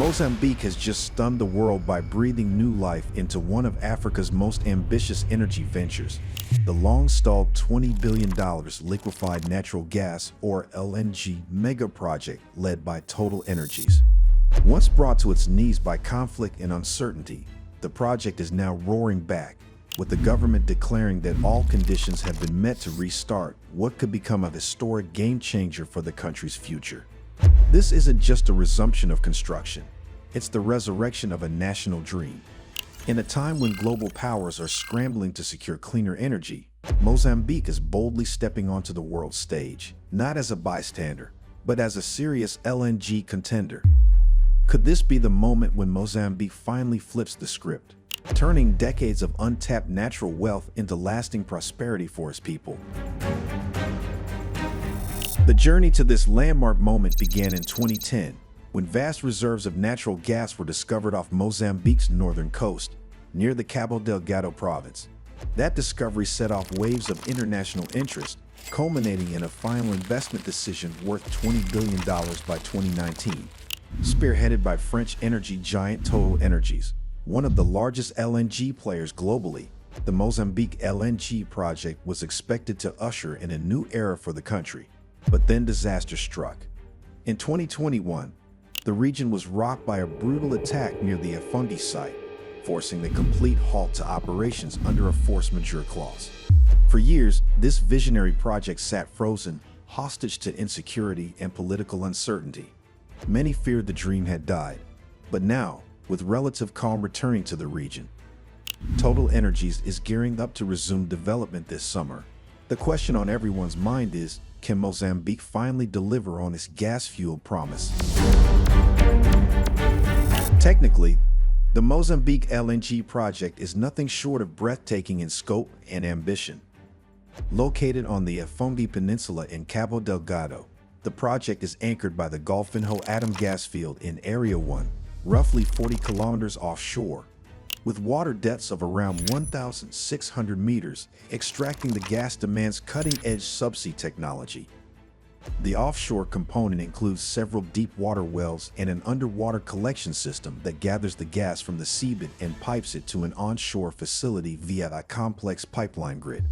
Mozambique has just stunned the world by breathing new life into one of Africa's most ambitious energy ventures, the long-stalled $20 billion Liquefied Natural Gas, or LNG, mega project led by TotalEnergies. Once brought to its knees by conflict and uncertainty, the project is now roaring back, with the government declaring that all conditions have been met to restart what could become a historic game-changer for the country's future. This isn't just a resumption of construction, it's the resurrection of a national dream. In a time when global powers are scrambling to secure cleaner energy, Mozambique is boldly stepping onto the world stage, not as a bystander, but as a serious LNG contender. Could this be the moment when Mozambique finally flips the script, turning decades of untapped natural wealth into lasting prosperity for its people? The journey to this landmark moment began in 2010, when vast reserves of natural gas were discovered off Mozambique's northern coast, near the Cabo Delgado province. That discovery set off waves of international interest, culminating in a final investment decision worth $20 billion by 2019. Spearheaded by French energy giant TotalEnergies, one of the largest LNG players globally, the Mozambique LNG project was expected to usher in a new era for the country. But then disaster struck. In 2021, the region was rocked by a brutal attack near the Afungi site, forcing the complete halt to operations under a force majeure clause. For years, this visionary project sat frozen, hostage to insecurity and political uncertainty. Many feared the dream had died, but now, with relative calm returning to the region, TotalEnergies is gearing up to resume development this summer. The question on everyone's mind is, can Mozambique finally deliver on its gas-fueled promise? Technically, the Mozambique LNG project is nothing short of breathtaking in scope and ambition. Located on the Afungi Peninsula in Cabo Delgado, the project is anchored by the Golfinho Atom gas field in Area 1, roughly 40 kilometers offshore, with water depths of around 1,600 meters. Extracting the gas demands cutting-edge subsea technology. The offshore component includes several deep water wells and an underwater collection system that gathers the gas from the seabed and pipes it to an onshore facility via a complex pipeline grid.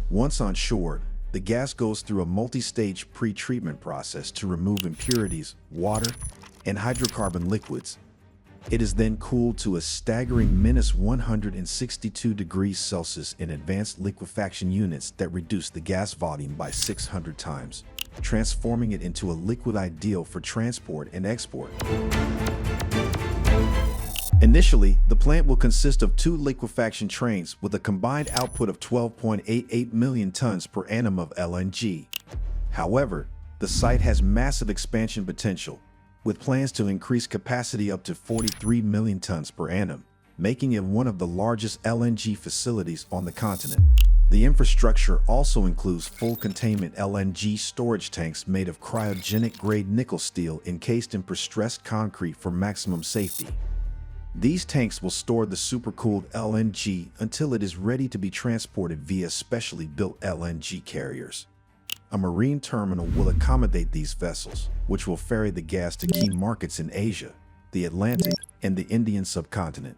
Once on shore, the gas goes through a multi-stage pre-treatment process to remove impurities, water, and hydrocarbon liquids. It is then cooled to a staggering minus 162 degrees Celsius in advanced liquefaction units that reduce the gas volume by 600 times, transforming it into a liquid ideal for transport and export. Initially, the plant will consist of 2 liquefaction trains with a combined output of 12.88 million tons per annum of LNG. However, the site has massive expansion potential, with plans to increase capacity up to 43 million tons per annum, making it one of the largest LNG facilities on the continent. The infrastructure also includes full containment LNG storage tanks made of cryogenic-grade nickel steel encased in prestressed concrete for maximum safety. These tanks will store the supercooled LNG until it is ready to be transported via specially built LNG carriers. A marine terminal will accommodate these vessels, which will ferry the gas to key markets in Asia, the Atlantic, and the Indian subcontinent.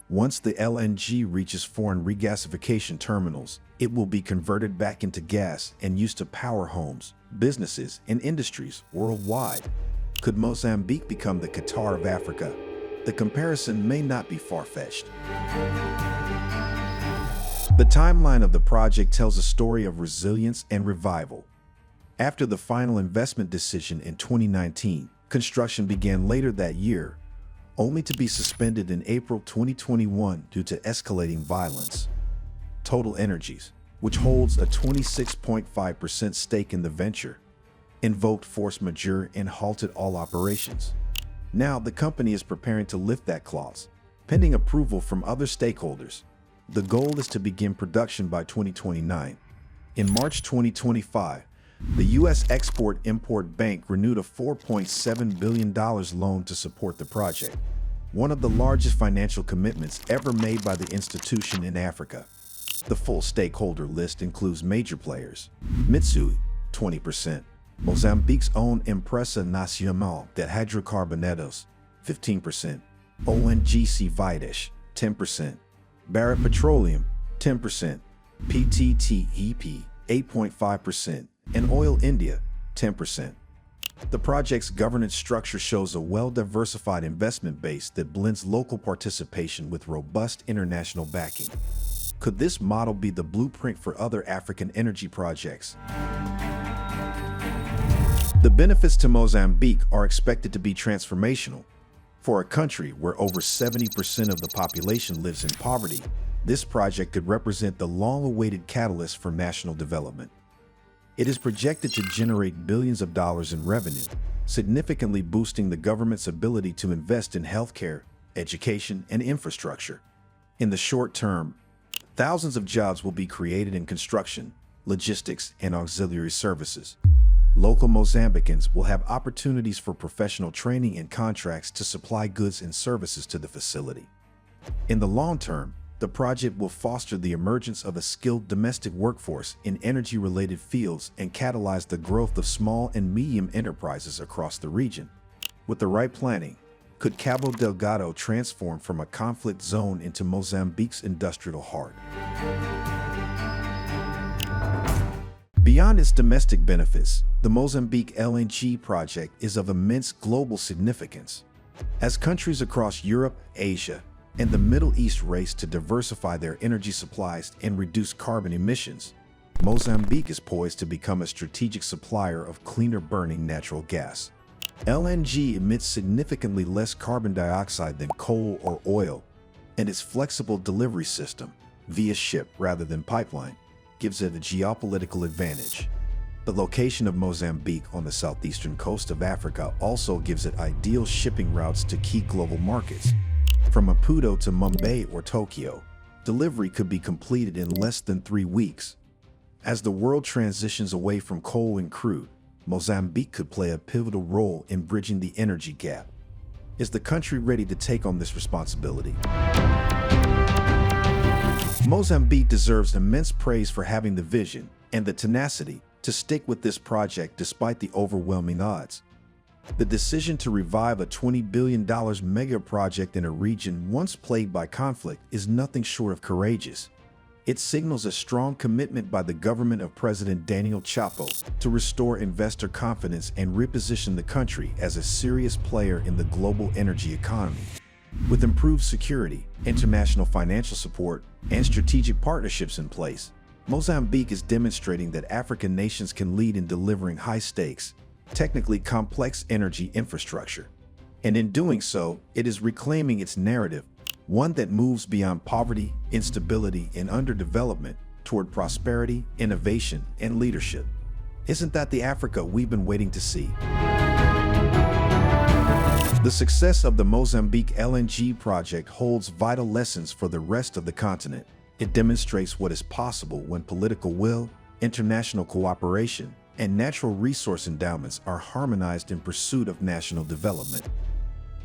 Once the LNG reaches foreign regasification terminals, it will be converted back into gas and used to power homes, businesses, and industries worldwide. Could Mozambique become the Qatar of Africa? The comparison may not be far-fetched. The timeline of the project tells a story of resilience and revival. After the final investment decision in 2019, construction began later that year, only to be suspended in April 2021 due to escalating violence. TotalEnergies, which holds a 26.5% stake in the venture, invoked force majeure and halted all operations. Now the company is preparing to lift that clause, pending approval from other stakeholders. The goal is to begin production by 2029. In March 2025, the U.S. Export-Import Bank renewed a $4.7 billion loan to support the project, one of the largest financial commitments ever made by the institution in Africa. The full stakeholder list includes major players: Mitsui, 20%, Mozambique's own Empresa Nacional de Hidrocarbonetos, 15%, ONGC Videsh, 10%, Barrett Petroleum, 10%, PTTEP, 8.5%, and Oil India, 10%. The project's governance structure shows a well-diversified investment base that blends local participation with robust international backing. Could this model be the blueprint for other African energy projects? The benefits to Mozambique are expected to be transformational. For a country where over 70% of the population lives in poverty, this project could represent the long-awaited catalyst for national development. It is projected to generate billions of dollars in revenue, significantly boosting the government's ability to invest in healthcare, education, and infrastructure. In the short term, thousands of jobs will be created in construction, logistics, and auxiliary services. Local Mozambicans will have opportunities for professional training and contracts to supply goods and services to the facility. In the long term, the project will foster the emergence of a skilled domestic workforce in energy-related fields and catalyze the growth of small and medium enterprises across the region. With the right planning, could Cabo Delgado transform from a conflict zone into Mozambique's industrial heart? Beyond its domestic benefits, the Mozambique LNG project is of immense global significance. As countries across Europe, Asia, and the Middle East race to diversify their energy supplies and reduce carbon emissions, Mozambique is poised to become a strategic supplier of cleaner-burning natural gas. LNG emits significantly less carbon dioxide than coal or oil, and its flexible delivery system, via ship rather than pipeline, gives it a geopolitical advantage. The location of Mozambique on the southeastern coast of Africa also gives it ideal shipping routes to key global markets. From Maputo to Mumbai or Tokyo, delivery could be completed in less than 3 weeks. As the world transitions away from coal and crude, Mozambique could play a pivotal role in bridging the energy gap. Is the country ready to take on this responsibility? Mozambique deserves immense praise for having the vision and the tenacity to stick with this project despite the overwhelming odds. The decision to revive a $20 billion mega project in a region once plagued by conflict is nothing short of courageous. It signals a strong commitment by the government of President Daniel Chapo to restore investor confidence and reposition the country as a serious player in the global energy economy. With improved security, international financial support, and strategic partnerships in place, Mozambique is demonstrating that African nations can lead in delivering high-stakes, technically complex energy infrastructure. And in doing so, it is reclaiming its narrative, one that moves beyond poverty, instability, and underdevelopment toward prosperity, innovation, and leadership. Isn't that the Africa we've been waiting to see? The success of the Mozambique LNG project holds vital lessons for the rest of the continent. It demonstrates what is possible when political will, international cooperation, and natural resource endowments are harmonized in pursuit of national development.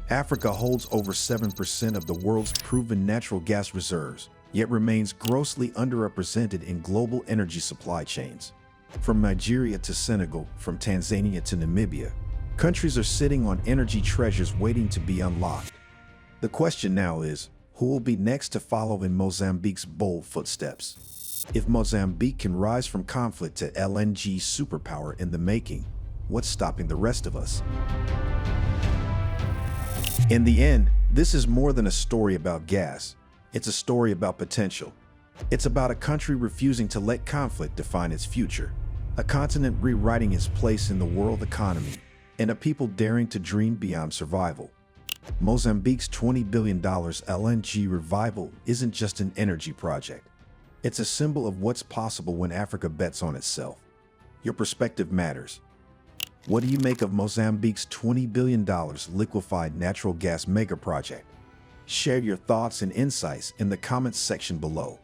Africa holds over 7% of the world's proven natural gas reserves, yet remains grossly underrepresented in global energy supply chains. From Nigeria to Senegal, from Tanzania to Namibia, countries are sitting on energy treasures waiting to be unlocked. The question now is, who will be next to follow in Mozambique's bold footsteps? If Mozambique can rise from conflict to LNG superpower in the making, what's stopping the rest of us? In the end, this is more than a story about gas. It's a story about potential. It's about a country refusing to let conflict define its future, a continent rewriting its place in the world economy, and a people daring to dream beyond survival. Mozambique's $20 billion LNG revival isn't just an energy project. It's a symbol of what's possible when Africa bets on itself. Your perspective matters. What do you make of Mozambique's $20 billion liquefied natural gas mega project? Share your thoughts and insights in the comments section below.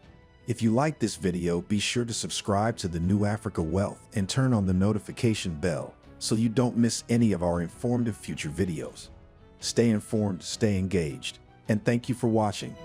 If you like this video, be sure to subscribe to the New Africa Wealth and turn on the notification bell so you don't miss any of our informative future videos. Stay informed, stay engaged, and thank you for watching.